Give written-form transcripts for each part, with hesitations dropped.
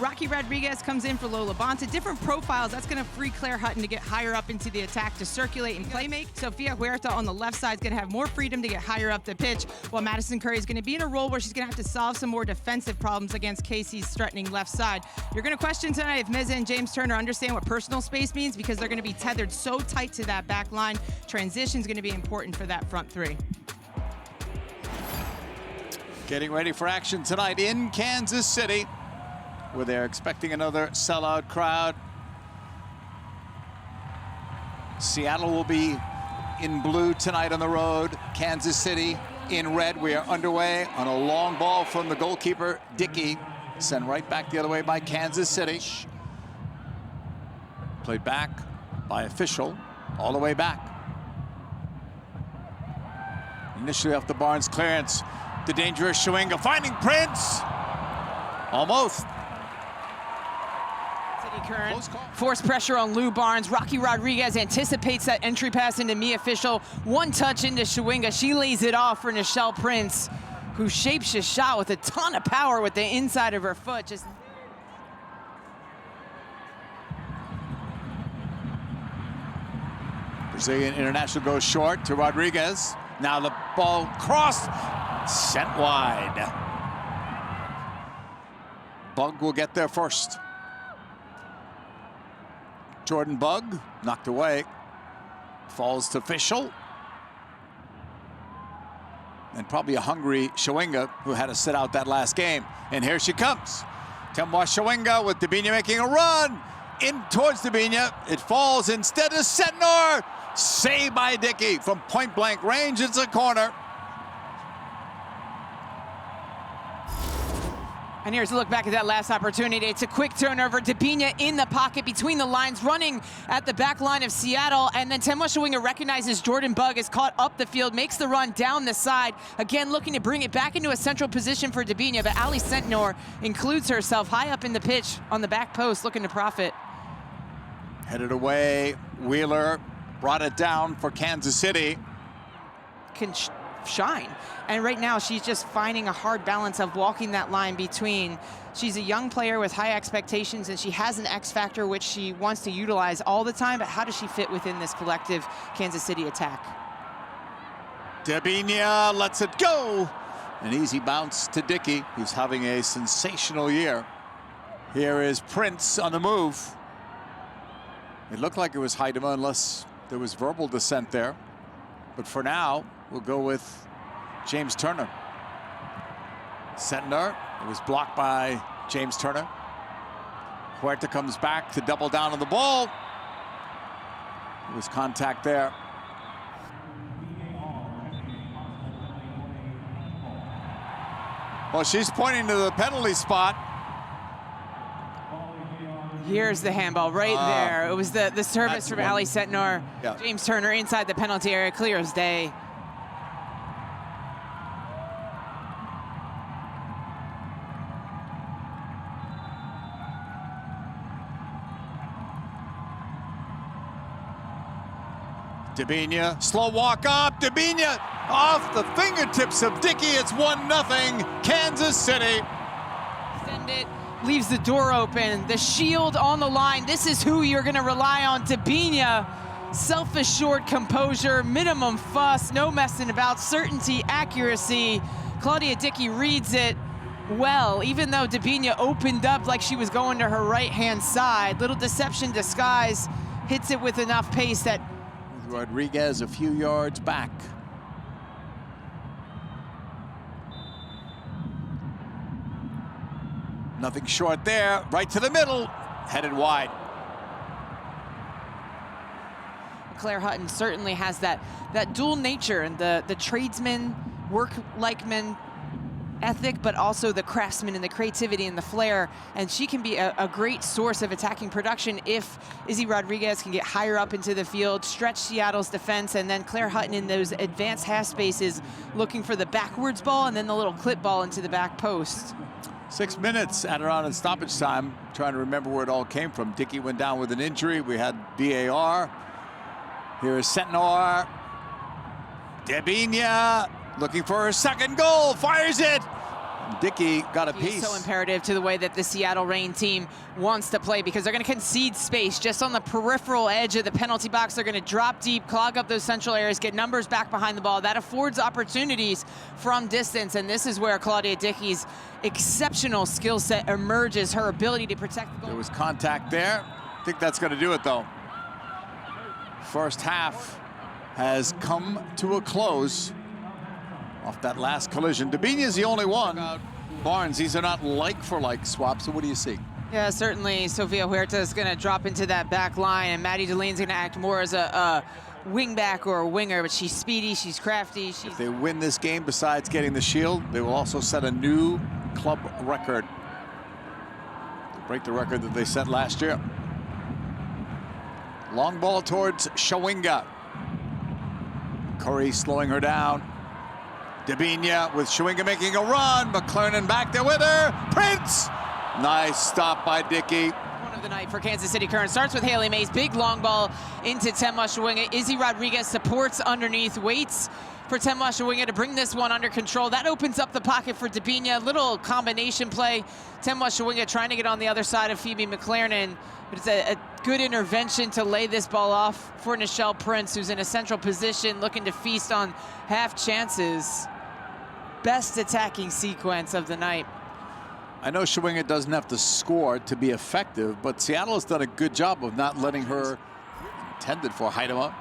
Rocky Rodriguez comes in for Lola Bonta. Different profiles. That's going to free Claire Hutton to get higher up into the attack to circulate and play make. Sofia Huerta on the left side is going to have more freedom to get higher up the pitch, while Madison Curry is going to be in a role where she's going to have to solve some more defensive problems against Casey's threatening left side. You're going to question tonight if Meza and James Turner understand what personal space means, because they're going to be tethered so tight to that back line. Transition is going to be important for that front three. Getting ready for action tonight in Kansas City, where they're expecting another sellout crowd. Seattle will be in blue tonight on the road. Kansas City in red. We are underway on a long ball from the goalkeeper, Dickey. Sent right back the other way by Kansas City. Played back by official, all the way back. Initially off the Barnes clearance. The dangerous Chawinga finding Prince. Almost. Current. Force pressure on Lou Barnes. Rocky Rodriguez anticipates that entry pass into Mia Fischel. One touch into Chawinga. She lays it off for Nichelle Prince, who shapes the shot with a ton of power with the inside of her foot. Just Brazilian international goes short to Rodriguez. Now the ball crossed, sent wide. Bug will get there first. Jordan Bug knocked away, falls to Fischel. And probably a hungry Chawinga, who had to sit out that last game. And here she comes. Temwa Chawinga with Debinha making a run in towards Debinha. It falls instead of Setnor. Saved by Dickey from point blank range. It's a corner. And here's a look back at that last opportunity. It's a quick turnover. Debinha in the pocket between the lines, running at the back line of Seattle. And then Temwa Chawinga recognizes Jordan Bug is caught up the field, makes the run down the side. Again, looking to bring it back into a central position for Debinha, but Ali Setnor includes herself high up in the pitch on the back post, looking to profit. Headed away. Wheeler brought it down for Kansas City. Can shine. And right now she's just finding a hard balance of walking that line between. She's a young player with high expectations, and she has an X factor which she wants to utilize all the time, but how does she fit within this collective Kansas City attack? Debinha lets it go. An easy bounce to Dickey, who's having a sensational year. Here is Prince on the move. It looked like it was Haidema unless there was verbal dissent there. But for now, we'll go with James Turner. Setnor, it was blocked by James Turner. Huerta comes back to double down on the ball. There was contact there. Well, she's pointing to the penalty spot. Here's the handball right there. It was the service from Ali Setnor. Yeah. James Turner inside the penalty area, clear as day. Debinha, slow walk up. Debinha off the fingertips of Dickey. It's 1-0 Kansas City. Send it. Leaves the door open. The Shield on the line. This is who you're going to rely on. Debinha, self-assured composure, minimum fuss, no messing about, certainty, accuracy. Claudia Dickey reads it well, even though Debinha opened up like she was going to her right-hand side. Little deception disguise, hits it with enough pace that Rodriguez a few yards back. Nothing short there, right to the middle, headed wide. Claire Hutton certainly has that dual nature and the tradesman, work-like-man ethic, but also the craftsman and the creativity and the flair. And she can be a great source of attacking production if Izzy Rodriguez can get higher up into the field, stretch Seattle's defense, and then Claire Hutton in those advanced half spaces looking for the backwards ball and then the little clip ball into the back post. 6 minutes added on in stoppage time. Trying to remember where it all came from. Dickey went down with an injury. We had VAR. Here is Setnor. Debinha looking for her second goal. Fires it. Dickey got a It's piece. so imperative to the way that the Seattle Reign team wants to play, because they're going to concede space just on the peripheral edge of the penalty box. They're going to drop deep, clog up those central areas, get numbers back behind the ball. That affords opportunities from distance, and this is where Claudia Dickey's exceptional skill set emerges, her ability to protect the goal. There was contact there. I think that's going to do it, though. First half has come to a close off that last collision. Debinha is the only one. Barnes, these are not like-for-like swaps, so what do you see? Yeah, certainly Sofia Huerta is going to drop into that back line, and Maddie Delane's going to act more as a wing back or a winger, but she's speedy, she's crafty. If they win this game, besides getting the Shield, they will also set a new club record. To break the record that they set last year. Long ball towards Chawinga. Curry slowing her down. Debinha with Chawinga making a run. McLernan back there with her. Prince! Nice stop by Dickey. One of the night for Kansas City Current starts with Haley Mays. Big long ball into Temwa Chawinga. Izzy Rodriguez supports underneath, waits for Temwa Chawinga to bring this one under control. That opens up the pocket for Debinha. Little combination play. Temwa Chawinga trying to get on the other side of Phoebe McLernan. But it's a good intervention to lay this ball off for Nichelle Prince, who's in a central position looking to feast on half chances. Best attacking sequence of the night. I know Chawinga doesn't have to score to be effective, but Seattle has done a good job of not letting her intended for Haidema.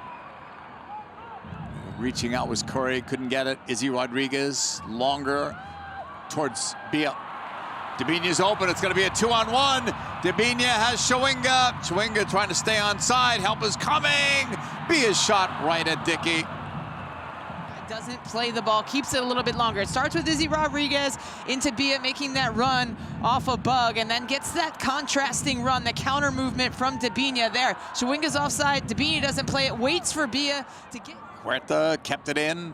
Reaching out was Curry, couldn't get it. Izzy Rodriguez, longer towards Bia. Debinha's open, it's gonna be a 2-on-1. Debinha has Chawinga. Chawinga trying to stay on side, help is coming. Bia's shot right at Dickey. Doesn't play the ball, keeps it a little bit longer. It starts with Izzy Rodriguez into Bia making that run off a bug, and then gets that contrasting run, the counter movement from Debinha there. Chawinga's offside, Debinha doesn't play it, waits for Bia to get... Huerta kept it in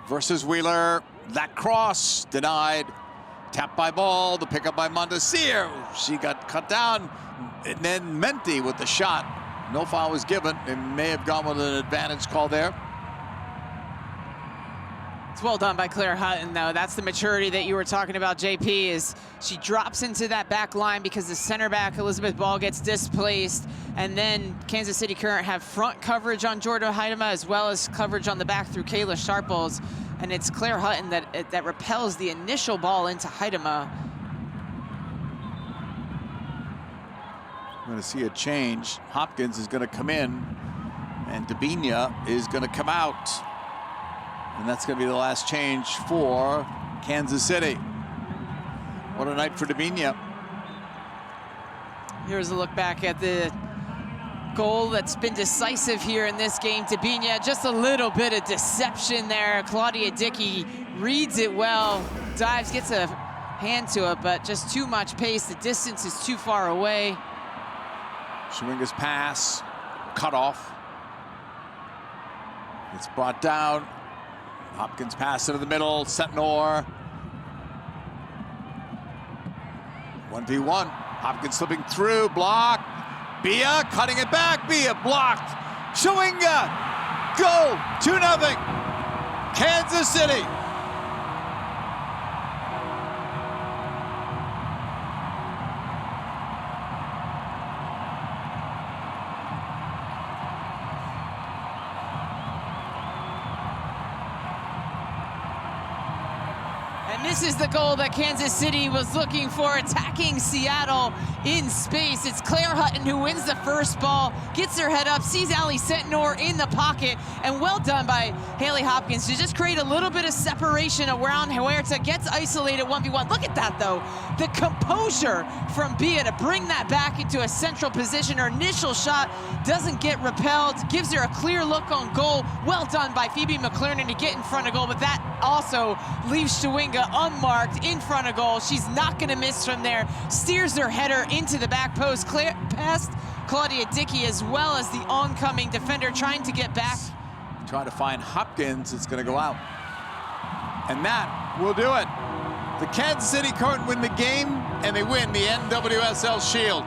versus Wheeler. That cross denied. Tapped by Ball, the pickup by Mondesir. She got cut down. And then Menti with the shot. No foul was given. They may have gone with an advantage call there. It's well done by Claire Hutton, though. That's the maturity that you were talking about, JP, is she drops into that back line because the center back, Elizabeth Ball, gets displaced. And then Kansas City Current have front coverage on Jordan Haidema as well as coverage on the back through Kayla Sharples. And it's Claire Hutton that repels the initial ball into Haidema. We're going to see a change. Hopkins is going to come in, and Debinha is going to come out. And that's going to be the last change for Kansas City. What a night for Debinha. Here's a look back at the goal that's been decisive here in this game. Debinha, just a little bit of deception there. Claudia Dickey reads it well, dives, gets a hand to it, but just too much pace. The distance is too far away. Chawinga's pass, cut off. It's brought down. Hopkins pass into the middle, Setnor. 1v1, Hopkins slipping through, block. Bia cutting it back, Bia blocked. Chawinga, go, 2-0, Kansas City. And this is the goal that Kansas City was looking for, attacking Seattle in space. It's Claire Hutton who wins the first ball, gets her head up, sees Ali Setnor in the pocket, and well done by Haley Hopkins to just create a little bit of separation around Huerta, gets isolated 1v1. Look at that, though. The composure from Bia to bring that back into a central position. Her initial shot doesn't get repelled, gives her a clear look on goal. Well done by Phoebe McLernan to get in front of goal, but that also leaves Chawinga unmarked in front of goal. She's not going to miss from there. Steers her header into the back post, past Claudia Dickey as well as the oncoming defender trying to get back. Trying to find Hopkins, it's going to go out. And that will do it. The Kansas City Current win the game, and they win the NWSL Shield.